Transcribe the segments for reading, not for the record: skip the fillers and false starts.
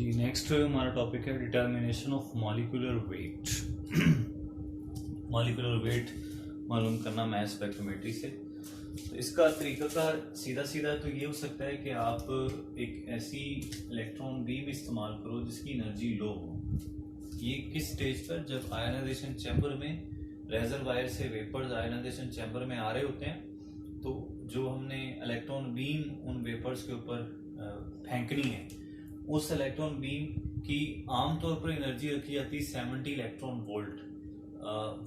जी next हमारा topic है determination of molecular weight. Molecular weight मालूम करना मैथ स्पेक्ट्रोमेट्री से। तो इसका तरीकाकार सीधा सीधा तो ये हो सकता है कि आप एक ऐसी इलेक्ट्रॉन बीम इस्तेमाल करो जिसकी एनर्जी लो हो। ये किस स्टेज पर? जब आयनाइजेशन चैम्बर में लेजर वायर से वेपर्स आयनाइजेशन चैम्बर में आ रहे होते हैं, तो जो हमने इलेक्ट्रॉन बीम उन वेपर्स के ऊपर फेंकनी है, उस इलेक्ट्रॉन बीम की आमतौर पर एनर्जी रखी जाती है 70 इलेक्ट्रॉन वोल्ट।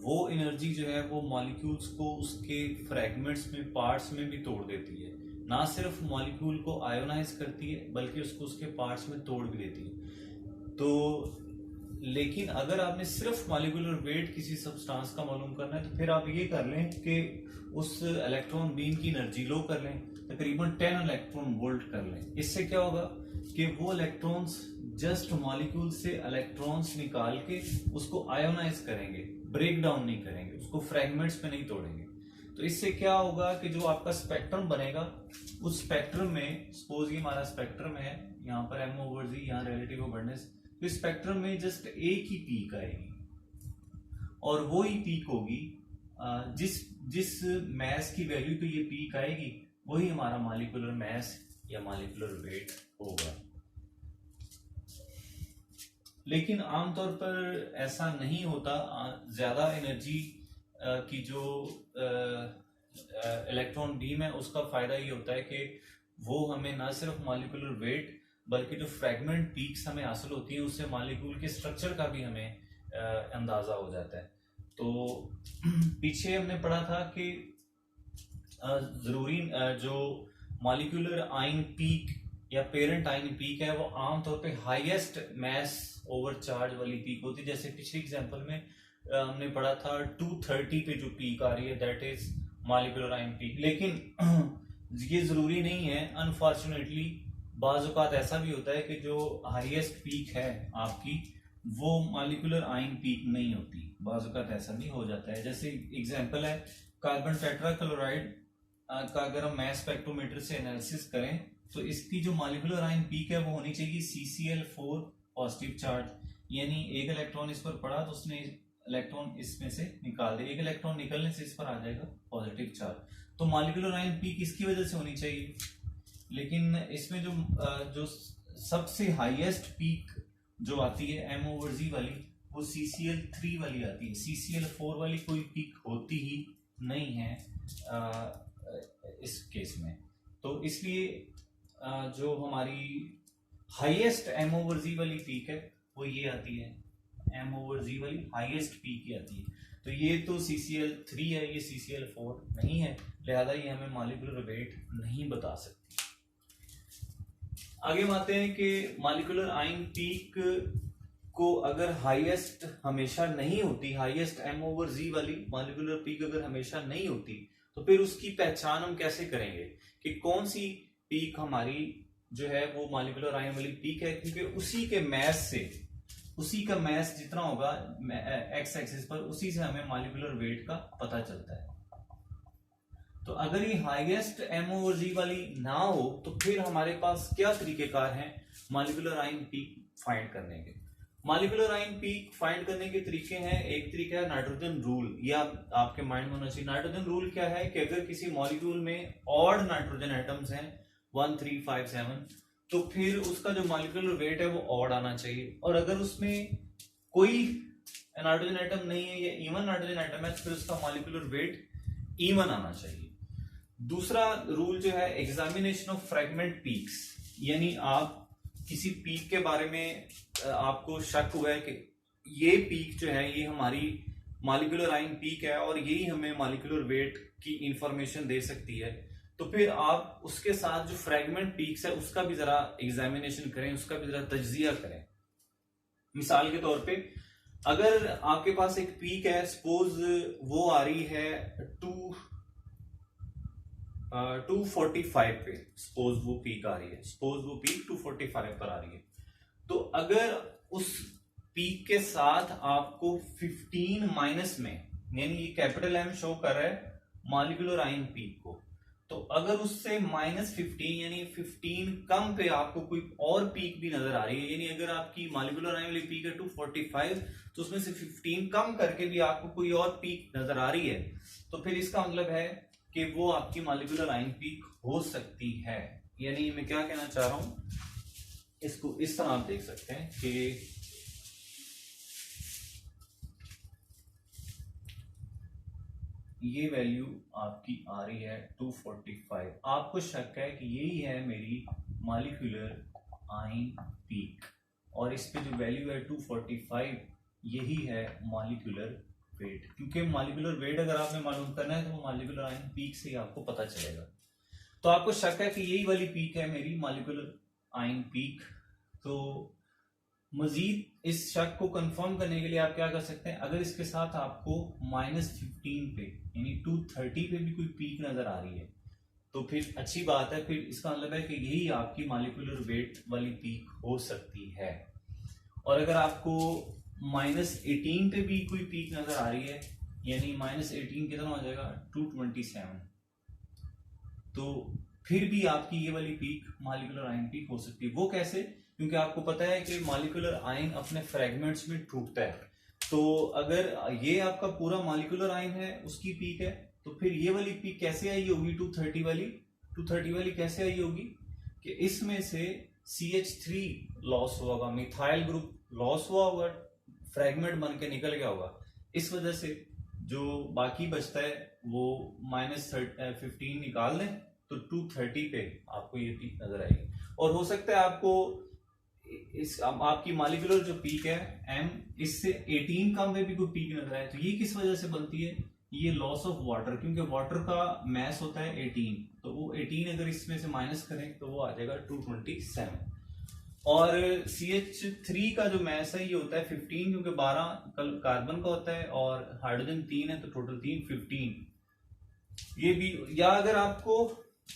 वो एनर्जी जो है वो मॉलिक्यूल्स को उसके फ्रैगमेंट्स में, पार्ट्स में भी तोड़ देती है। ना सिर्फ मॉलिक्यूल को आयोनाइज करती है बल्कि उसको उसके पार्ट्स में तोड़ भी देती है। तो लेकिन अगर आपने सिर्फ मॉलिक्यूलर वेट किसी सब्सटेंस का मालूम करना है तो फिर आप ये कर लें कि उस इलेक्ट्रॉन बीम की एनर्जी लो कर लें, तकरीबन 10 इलेक्ट्रॉन वोल्ट कर लें। इससे क्या होगा कि वो इलेक्ट्रॉन्स जस्ट मॉलिक्यूल से इलेक्ट्रॉन्स निकाल के उसको आयोनाइज करेंगे, ब्रेक डाउन नहीं करेंगे, उसको फ्रैगमेंट्स में नहीं तोड़ेंगे। तो इससे क्या होगा कि जो आपका स्पेक्ट्रम बनेगा, उस स्पेक्ट्रम में, सपोज ये हमारा स्पेक्ट्रम है, यहाँ पर एम ओवर जी, यहाँ रिलेटिव अबंडेंस, तो स्पेक्ट्रम में जस्ट एक ही पीक आएगी और वो ही पीक होगी जिस मैस की वैल्यू पे ये पीक आएगी वही हमारा मॉलिक्यूलर मैस या मॉलिक्यूलर वेट होगा। लेकिन आमतौर पर ऐसा नहीं होता। ज्यादा एनर्जी की जो इलेक्ट्रॉन बीम है उसका फायदा ये होता है कि वो हमें ना सिर्फ मॉलिक्यूलर वेट बल्कि जो फ्रैगमेंट पीक्स हमें हासिल होती है उससे मॉलिक्यूल के स्ट्रक्चर का भी हमें अंदाजा हो जाता है। तो पीछे हमने पढ़ा था कि जरूरी जो मॉलिक्यूलर आयन पीक या पेरेंट आयन पीक है वो आमतौर पे हाईएस्ट मैस ओवर चार्ज वाली पीक होती है। जैसे पिछले एग्जांपल में हमने पढ़ा था 230 पे जो पीक आ रही है that is molecular ion peak. लेकिन ये जरूरी नहीं है, अनफॉर्चुनेटली बाज़ औक़ात ऐसा भी होता है कि जो हाईएस्ट पीक है आपकी वो मॉलिक्यूलर आयन पीक नहीं होती। बाज़ औक़ात ऐसा भी हो जाता है। जैसे एग्जांपल है कार्बन टेट्राक्लोराइड का अगर हम मैस स्पेक्ट्रोमीटर से एनालिसिस करें तो इसकी जो मॉलिक्यूलर आयन पीक है वो होनी चाहिए CCl4 पॉजिटिव चार्ज, यानी एक इलेक्ट्रॉन इस पर पड़ा तो उसने इलेक्ट्रॉन इसमें से निकाल दिया, एक इलेक्ट्रॉन निकलने से इस पर आ जाएगा पॉजिटिव चार्ज। तो मॉलिक्यूलर आयन पीक इसकी वजह से होनी चाहिए। लेकिन इसमें जो सबसे हाईएस्ट पीक जो आती है M ओवर Z वाली वो CCl3 वाली आती है। CCl4 वाली कोई पीक होती ही नहीं है इस केस में। तो इसलिए जो हमारी हाईएस्ट M ओवर Z वाली पीक है वो ये आती है, M ओवर Z वाली हाईएस्ट पीक ही आती है। तो ये तो CCl3 है, ये CCl4 नहीं है, लिहाजा ये हमें मॉलिक्यूलर वेट नहीं बता सकती। आगे हम आते हैं कि मॉलिक्यूलर आयन पीक को अगर हाईएस्ट हमेशा नहीं होती, हाईएस्ट M ओवर Z वाली मॉलिक्यूलर पीक अगर हमेशा नहीं होती तो फिर उसकी पहचान हम कैसे करेंगे कि कौन सी पीक हमारी जो है वो मॉलिक्यूलर आयन वाली पीक है? क्योंकि उसी के मैस से, उसी का मैस जितना होगा एक्स एक्सिस पर, उसी से हमें मॉलिक्यूलर वेट का पता चलता है। तो अगर ये हाईएस्ट M ओवर Z वाली ना हो तो फिर हमारे पास क्या तरीकेकार हैं मॉलिक्यूलर आयन पीक फाइंड करने के? मॉलिक्यूलर आयन पीक फाइंड करने के तरीके हैं। एक तरीका है नाइट्रोजन रूल, या आपके माइंड में होना चाहिए। नाइट्रोजन रूल क्या है कि अगर किसी मॉलिक्यूल में ऑड नाइट्रोजन एटम्स हैं 1 3 5 7 तो फिर उसका जो मॉलिक्यूलर वेट है वो ऑड आना चाहिए, और अगर उसमें कोई नाइट्रोजन एटम नहीं है या इवन नाइट्रोजन एटम है तो फिर उसका मॉलिक्यूलर वेट इवन आना चाहिए। दूसरा रूल जो है एग्जामिनेशन ऑफ फ्रैगमेंट पीक्स, यानी आप किसी पीक के बारे में आपको शक हुआ है कि ये पीक जो है ये हमारी मॉलिक्यूलर आयन पीक है और यही हमें मॉलिक्यूलर वेट की इंफॉर्मेशन दे सकती है, तो फिर आप उसके साथ जो फ्रैगमेंट पीक्स है उसका भी जरा एग्जामिनेशन करें, उसका भी जरा तज्जिया करें। मिसाल के तौर पे अगर आपके पास एक पीक है, सपोज वो आ रही है 245 पे, सपोज वो पीक आ रही है, सपोज वो पीक 245 पर आ रही है, तो अगर उस पीक के साथ आपको 15 माइनस में, यानी ये कैपिटल M शो कर रहा है मॉलिक्यूलर आयन पीक को, तो अगर उससे -15 यानी 15 कम पे आपको कोई और पीक भी नजर आ रही है, यानी अगर आपकी मॉलिक्यूलर आयन वाली पीक है 245, तो उसमें से 15 कम करके भी आपको कोई और पीक नजर आ रही है, तो फिर इसका मतलब है कि वो आपकी मॉलिक्यूलर आयन पीक हो सकती है। यानी मैं क्या कहना चाह रहा हूं, इसको इस तरह आप देख सकते हैं कि ये वैल्यू आपकी आ रही है 245, आपको शक है कि यही है मेरी मॉलिक्यूलर आयन पीक, और इस पे जो वैल्यू है 245 यही है मॉलिक्यूलर वेट, क्योंकि मॉलिक्यूलर वेट अगर आपने मालूम करना है तो वो मॉलिक्यूलर आयन पीक से ही आपको पता चलेगा। तो आपको शक है कि यही वाली पीक है मेरी मॉलिक्यूलर आयन पीक। तो मजीद इस शक को कंफर्म करने के लिए आप क्या कर सकते हैं, अगर इसके साथ आपको -15 पे यानी 230 पे भी कोई पीक नजर आ रही है तो फिर अच्छी बात है, फिर इसका मतलब है कि यही आपकी मॉलिक्यूलर वेट वाली पीक हो सकती है। और अगर आपको -18 पे भी कोई पीक नजर आ रही है, यानी -18 कितना हो जाएगा 227, तो फिर भी आपकी ये वाली पीक मॉलिक्यूलर आयन पीक हो सकती है। वो कैसे? क्योंकि आपको पता है कि मॉलिक्यूलर आयन अपने फ्रेगमेंट्स में टूटता है, तो अगर ये आपका पूरा मॉलिक्यूलर आयन है उसकी पीक है, तो फिर ये वाली पीक कैसे आई होगी 230 वाली कैसे आई होगी कि इसमें से CH3 लॉस हुआ होगा, मिथाइल ग्रुप लॉस हुआ होगा, फ्रेगमेंट बन के निकल गया होगा, इस वजह से जो बाकी बचता है वो -15 निकाल दें तो 230 पे आपको ये पीक नजर आएगी। और हो सकता है आपको इस आपकी मॉलिक्यूलर जो पीक है m इससे 18 कम में भी कोई पीक नजर आए, तो ये किस वजह से बनती है, ये लॉस ऑफ वाटर, क्योंकि वाटर का मैस होता है 18, तो वो 18 अगर इसमें से माइनस करें तो वो आ जाएगा 227। और CH3 का जो मैस है ये होता है 15, क्योंकि 12 कार्बन का होता है और हाइड्रोजन 3 है, तो टोटल 15 ये भी। या अगर आपको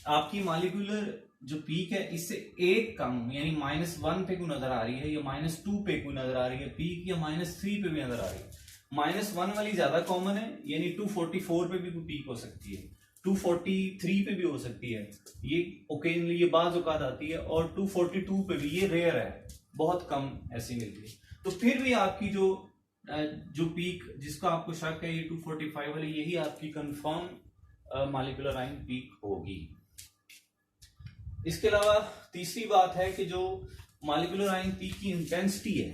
आपकी मॉलिक्यूलर जो पीक है इससे एक कम यानी -1 पे कोई नजर आ रही है, या -2 पे कोई नजर आ रही है पीक, या -3 पे भी नजर आ रही है, -1 वाली ज्यादा कॉमन है, यानी 244 पे भी कोई पीक हो सकती है, 243 पे भी हो सकती है, ये ओकेजनली ये बाज औकात आती है, और 242 पे भी, ये रेयर है, बहुत कम ऐसी मिलती है। तो फिर भी आपकी जो पीक जिसका आपको शक है ये 245 वाली, यही आपकी कंफर्म मॉलिक्यूलर आयन पीक होगी। इसके अलावा तीसरी बात है कि जो मॉलिक्यूलर आयन पीक की इंटेंसिटी है,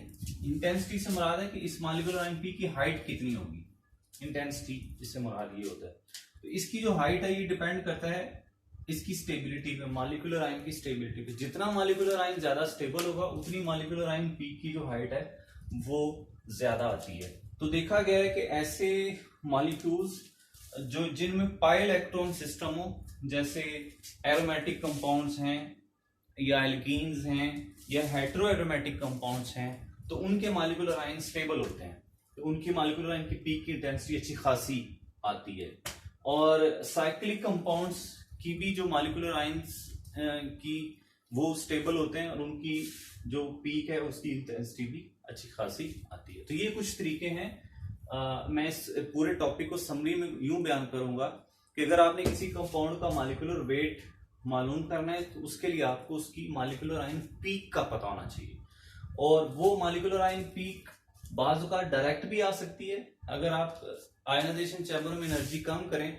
इंटेंसिटी से मुराद है कि इस मॉलिक्यूलर आयन पीक की हाइट कितनी होगी, इंटेंसिटी इससे मुराद ये होता है। तो इसकी जो हाइट है ये डिपेंड करता है इसकी स्टेबिलिटी पे, मॉलिक्यूलर आयन की स्टेबिलिटी पे। जितना मॉलिक्यूलर आयन ज्यादा स्टेबल होगा उतनी मॉलिक्यूलर आयन पीक की जो हाइट है वो ज्यादा आती है। तो देखा गया है कि ऐसे मॉलिक्यूल्स जो जिनमें पाई इलेक्ट्रॉन सिस्टम हो, जैसे एरोमेटिक कंपाउंड्स हैं या एल्कीन्स हैं या हेटेरो एरोमेटिक कंपाउंड्स हैं, तो उनके मॉलिक्यूलर आयन स्टेबल होते हैं, तो उनकी मॉलिक्यूलर आयन की पीक की इंटेंसिटी अच्छी खासी आती है। और साइक्लिक कंपाउंड्स की भी जो मॉलिक्यूलर आयंस की वो स्टेबल होते हैं और उनकी जो पीक है उसकी इंटेंसिटी भी अच्छी खासी आती है। तो ये कुछ तरीके हैं। मैं इस पूरे टॉपिक को समरी में यूं बयान करूंगा कि अगर आपने किसी कंपाउंड का मॉलिक्यूलर वेट मालूम करना है तो उसके लिए आपको उसकी मॉलिक्यूलर आयन पीक का पता होना चाहिए, और वो मॉलिक्यूलर आयन पीक बाज़ औक़ात डायरेक्ट भी आ सकती है। अगर आप आयनाइजेशन चैम्बर में एनर्जी कम करें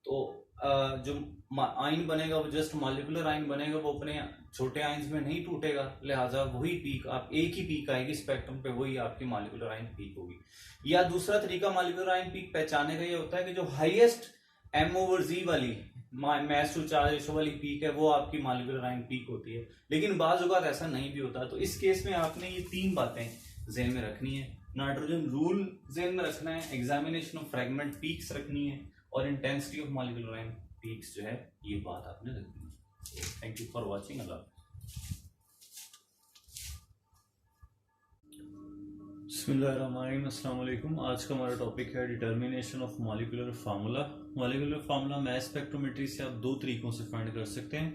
तो जो आयन बनेगा वो जस्ट मॉलिक्यूलर आयन बनेगा, वो अपने छोटे आयन्स में नहीं टूटेगा, लिहाजा वही पीक आप एक ही पीक आएगी स्पेक्ट्रम पे, वही आपकी मॉलिक्यूलर आयन पीक होगी। या दूसरा तरीका मॉलिक्यूलर आयन पीक पहचानने का ये होता है कि जो हाईएस्ट M/Z वाली मैस टू चार्ज रेशो वाली पीक है वो आपकी मॉलिक्यूलर आयन पीक होती है, लेकिन बाज़ औक़ात ऐसा नहीं भी होता। तो इस केस में आपने ये तीन बातें ज़हन में रखनी है, नाइट्रोजन रूल ज़हन में रखना है, एग्जामिनेशन ऑफ फ्रेगमेंट पीक्स रखनी है, और intensity of molecular ion peaks जो है ये बात आपने रखनी है। Thank you for watching. Allah. बिस्मिल्लाहिर्रहमानिर्रहीम। अस्सलाम वालेकुम। आज का हमारा टॉपिक है determination of molecular formula. Molecular formula mass spectrometry से आप दो तरीकों से फाइंड कर सकते हैं।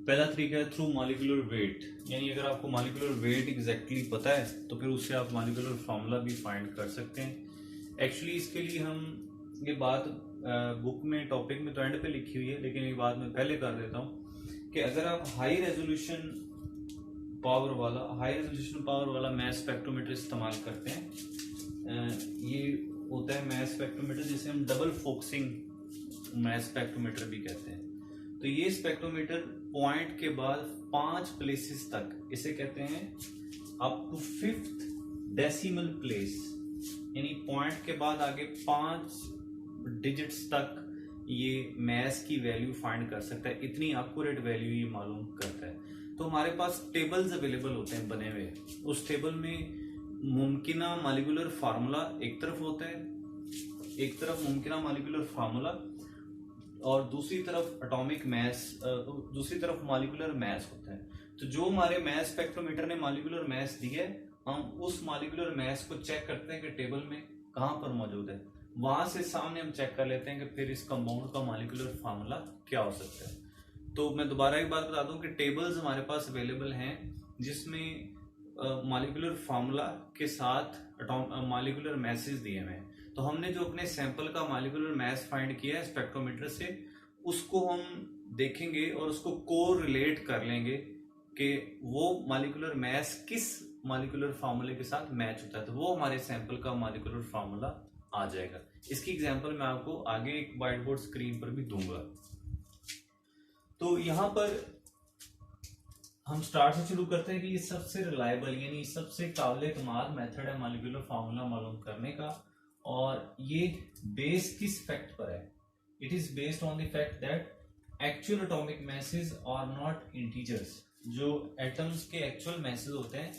पहला तरीका है थ्रू मॉलिक्यूलर वेट, यानी अगर आपको मॉलिक्यूलर वेट एग्जैक्टली पता है तो फिर उससे आप मॉलिक्यूलर फार्मूला भी फाइंड कर सकते हैं। एक्चुअली इसके लिए हम ये बात बुक में टॉपिक में तो एंड पे लिखी हुई है, लेकिन ये बात मैं पहले कर देता हूँ कि अगर आप हाई रेजोल्यूशन पावर वाला मैस स्पेक्ट्रोमीटर इस्तेमाल करते हैं, ये होता है मैस स्पेक्ट्रोमीटर जिसे हम डबल फोकसिंग मैस स्पेक्ट्रोमीटर भी कहते हैं। तो ये स्पेक्ट्रोमीटर पॉइंट के बाद 5 प्लेसेस तक, इसे कहते हैं up to 5th decimal place, यानी पॉइंट के बाद आगे 5 डिजिट्स तक ये मैस की वैल्यू फाइंड कर सकता है। इतनी एक्यूरेट वैल्यू ये मालूम करता है। तो हमारे पास टेबल्स अवेलेबल होते हैं बने हुए। उस टेबल में मुमकिना मॉलिक्यूलर फार्मूला एक तरफ होता है, एक तरफ मुमकिना मॉलिक्यूलर फार्मूला और दूसरी तरफ एटॉमिक मैस, दूसरी तरफ मॉलिक्यूलर मैस होता है। तो जो हमारे मैस स्पेक्ट्रोमीटर ने मॉलिक्यूलर मैस दी है, हम उस मॉलिक्यूलर मैस को चेक करते हैं कि टेबल में कहां पर मौजूद है। वहां से सामने हम चेक कर लेते हैं कि फिर इस कंपाउंड का मॉलिक्यूलर फार्मूला क्या हो सकता है। तो मैं दोबारा एक बात बता दूं कि टेबल्स हमारे पास अवेलेबल हैं जिसमें मॉलिक्यूलर फार्मूला के साथ मॉलिक्यूलर मैसेज दिए हुए हैं। तो हमने जो अपने सैंपल का मॉलिक्यूलर मैस फाइंड किया है स्पेक्ट्रोमीटर से, उसको हम देखेंगे और उसको कोरिलेट कर लेंगे कि वो मॉलिक्यूलर मैस किस मॉलिक्यूलर फार्मूले के साथ मैच होता है। तो वो हमारे सैंपल का मॉलिक्यूलर फार्मूला आ जाएगा। इसकी एग्जांपल मैं आपको आगे एक व्हाइट बोर्ड स्क्रीन पर भी दूंगा। तो यहां पर हम स्टार्ट से शुरू करते हैं कि ये सबसे रिलायबल यानी सबसे काबिल इत्मीनान मेथड है मॉलिक्यूलर फार्मूला मालूम करने का। और ये बेस किस फैक्ट पर है? It is based on the fact that actual atomic masses are not integers. जो एटम्स के एक्चुअल मैसेज होते हैं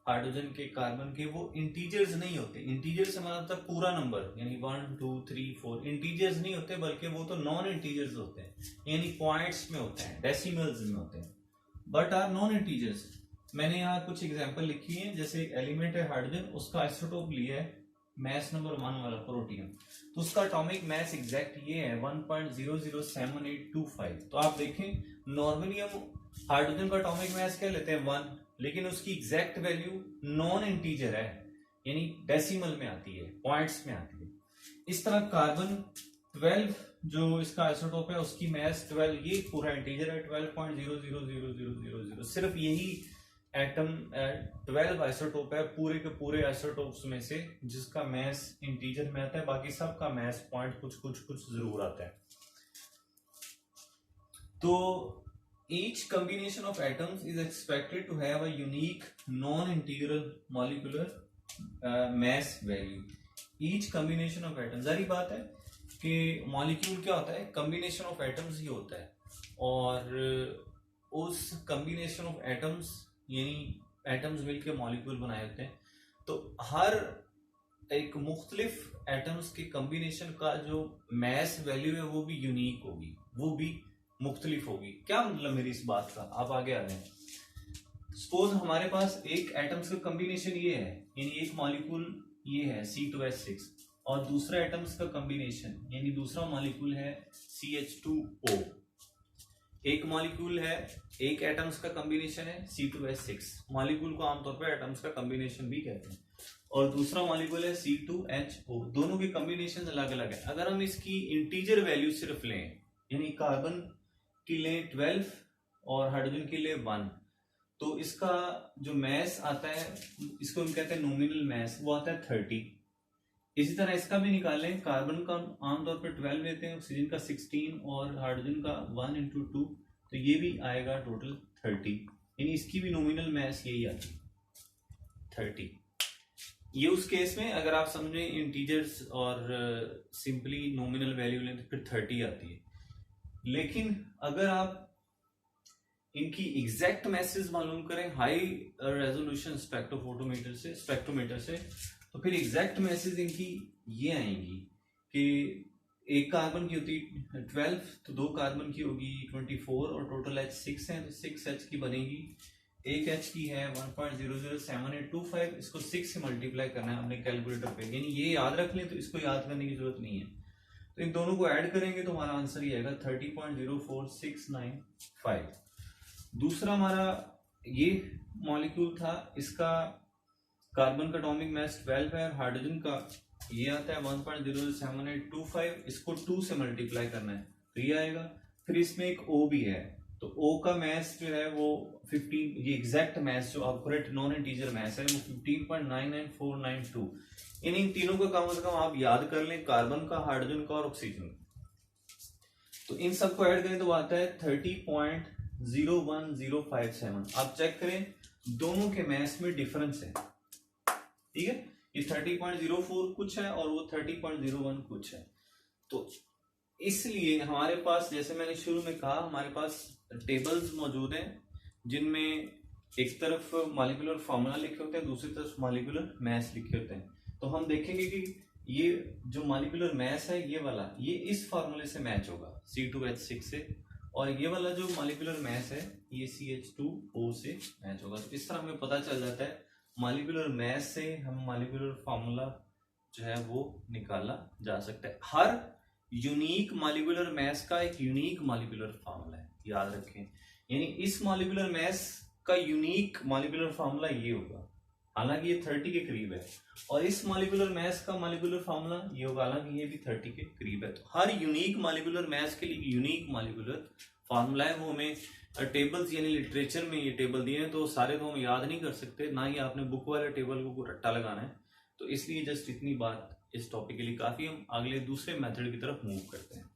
हाइड्रोजन के, कार्बन के, वो इंटीजर्स नहीं होते। इंटीजर्स हमारा मतलब पूरा नंबर, यानी 1 2 3 4 इंटीजर्स नहीं होते, बल्कि वो तो नॉन इंटीजर्स होते हैं, यानी पॉइंट्स में होते हैं, डेसिमल्स में होते हैं, बट आर नॉन इंटीजर्स। मैंने यहाँ कुछ एग्जांपल लिखी है। जैसे एलिमेंट है हाइड्रोजन, उसका आइसोटोप लिया है मैस नंबर 1 वाला प्रोटियम, तो उसका एटॉमिक मैस एग्जैक्ट ये है 1.007825। तो आप देखें नॉर्मली हम हाइड्रोजन का एटॉमिक मैस क्या लेते हैं 1, लेकिन उसकी एग्जैक्ट वैल्यू नॉन इंटीजर है, यानी डेसिमल में आती है, पॉइंट्स में आती है। इस तरह कार्बन 12 जो इसका आइसोटोप है उसकी मैस 12, ये पूरा इंटीजर है 12.000000। सिर्फ यही एटम 12 आइसोटोप है पूरे के पूरे आइसोटोप्स में से जिसका मैस इंटीजर में आता है, बाकी सबका मैस पॉइंट कुछ कुछ कुछ जरूर आता है। तो each combination of atoms is expected to have a unique non-integral molecular mass value. Each combination of atoms, जारी बात है कि मॉलिक्यूल क्या होता है, कम्बिनेशन ऑफ एटम्स ही होता है, और उस कम्बिनेशन ऑफ एटम्स यानी एटम्स मिलकर मॉलिक्यूल बनाए होते हैं। तो हर एक मुख्तलिफ एटम्स के कम्बिनेशन का जो मैस वैल्यू है वो भी यूनिक होगी, वो भी मुख्तलिफ होगी। क्या मतलब मेरी इस बात का, आप आगे आ जाए। सपोज हमारे पास एक एटम्स का कॉम्बिनेशन ये है, यानी एक मॉलिक्यूल ये है C2H6 और दूसरा एटम्स का कॉम्बिनेशन यानी दूसरा मॉलिक्यूल है CH2O। एक मॉलिक्यूल है, एक एटम्स का कॉम्बिनेशन है C2H6, मॉलिक्यूल को आमतौर पर एटम्स का कॉम्बिनेशन भी कहते हैं, और दूसरा मॉलिक्यूल है C2H4। दोनों के कॉम्बिनेशन अलग अलग है। अगर हम इसकी इंटीजर वैल्यू सिर्फ लें, यानी कार्बन की लें 12 और हाइड्रोजन की लें 1, तो इसका जो मैस आता है इसको हम कहते हैं नॉमिनल मैस, वो आता है 30। इसी तरह इसका भी निकालें, कार्बन का आमतौर पर 12 लेते हैं, ऑक्सीजन का 16 और हाइड्रोजन का 1 × 2, तो ये भी आएगा टोटल 30, यानी इसकी भी नॉमिनल मैस यही आती 30। ये उस केस में अगर आप समझें इंटीजर्स और सिंपली नॉमिनल वैल्यू लें तो फिर 30 आती है। लेकिन अगर आप इनकी एग्जैक्ट मैसेज मालूम करें हाई रेजोल्यूशन स्पेक्ट्रोमीटर से, तो फिर एग्जैक्ट मैसेज इनकी ये आएंगी कि एक कार्बन की होती 12, तो 2 कार्बन की होगी 24 और टोटल H 6 है, तो 6H की बनेगी। एक H की है 1.007825, इसको 6 से मल्टीप्लाई करना है अपने कैलकुलेटर पे, यानी ये याद रख लें, तो इसको याद करने की जरूरत नहीं है। तो इन दोनों को ऐड करेंगे तो हमारा आंसर ये आएगा 30.04695। दूसरा हमारा ये मॉलिक्यूल था, इसका कार्बन का एटॉमिक मास 12 है और हाइड्रोजन का ये आता है 1.07825, इसको 2 से मल्टीप्लाई करना है तो ये आएगा। फिर इसमें एक O भी है, तो O का मैथ जो है वो 15, ये एग्जैक्ट मैथ जो एक्यूरेट नॉन इंटीजर मैथ है वो 15.99492। इन तीनों का कम से कम आप याद कर लें, कार्बन का, हाइड्रोजन का और ऑक्सीजन का। तो इन सबको ऐड करें तो आता है 30.01057। आप चेक करें दोनों के मैथ्स में डिफरेंस है, ठीक है। ये 30.04 कुछ है और वो 30.01 कुछ है। तो इसलिए हमारे पास, जैसे मैंने शुरू में कहा, हमारे पास टेबल्स मौजूद हैं जिनमें एक तरफ मॉलिक्यूलर फार्मूला लिखे होते हैं, दूसरी तरफ मॉलिक्यूलर मैथ्स लिखे होते हैं। तो हम देखेंगे कि ये जो मॉलिक्यूलर मैथ्स है ये वाला, ये इस फार्मूले से मैच होगा C2H6 से, और ये वाला जो मॉलिक्यूलर मैथ्स है ये CH2O से मैच होगा। तो इस तरह हमें पता चल जाता है मॉलिक्यूलर मैथ्स से हम मॉलिक्यूलर फार्मूला जो है वो निकाला जा सकता है। हर यूनिक मॉलिक्यूलर मैथ्स का एक यूनिक मॉलिक्यूलर फार्मूला है, याद रखें। यानी इस मॉलिक्यूलर मैथ्स का यूनिक मॉलिक्यूलर फार्मूला ये होगा, हालांकि ये 30 के करीब है, और इस मॉलिक्यूलर मैथ्स का मॉलिक्यूलर फार्मूला ये होगा, हालांकि ये भी 30 के करीब है। तो हर यूनिक मॉलिक्यूलर मैथ्स के लिए यूनिक मॉलिक्यूलर फार्मूला है, वो हमें टेबल्स यानी लिटरेचर में ये टेबल दिए हैं, तो सारे तो हम याद नहीं कर सकते, ना ही आपने बुक वाले टेबल को रट्टा लगाना है। तो इसलिए जस्ट इतनी बात इस टॉपिक के लिए काफी। हम अगले दूसरे मेथड की तरफ मूव करते हैं।